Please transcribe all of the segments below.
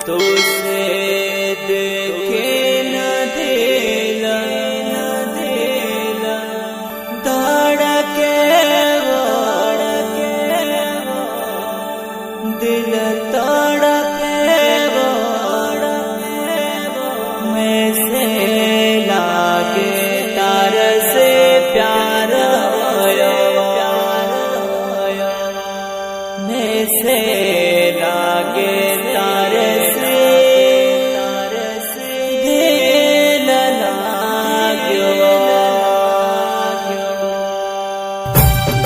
तुझसे देखे न दिला धड़के वो दिल तड़पे वो मैं से लागे तार से प्यार मैं से लागे तार से दिल लाग्यो।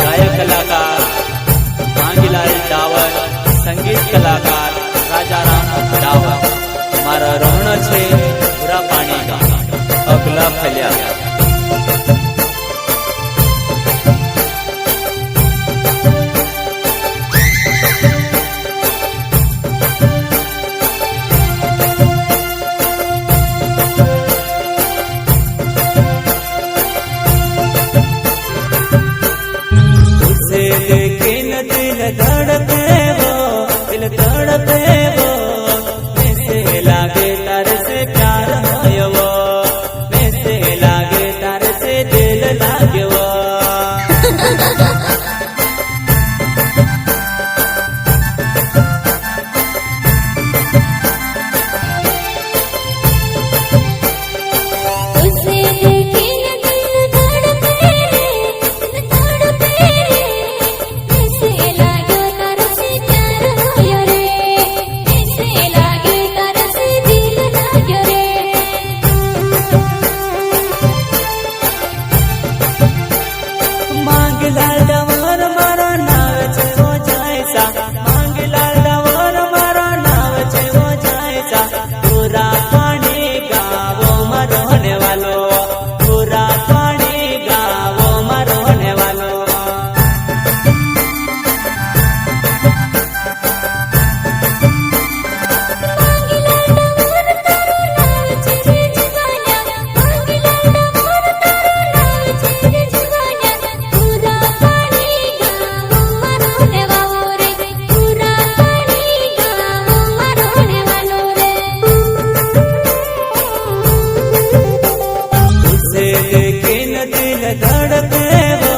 गायक कलाकार भांगीलाल डावर, संगीत कलाकार राजाराम डावर। मारा रोहण छे पूरा पानी गाम अगला फल्या। तुझसे देखे न दिल धड़के वो दिल तड़पे वो वैसे लागे तार से प्यार होयो वो वैसे लागे तार से दिल लाग्यो वो। मांगीलाल डावर मारो नाव छे वो जायसा, मांगीलाल डावर मारो नाव छे वो जायसा। पूरा पानी गावो में रहने वालो, पूरा पानी गावो में रहने वालो। दिल धड़के वो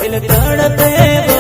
दिल तड़पे वो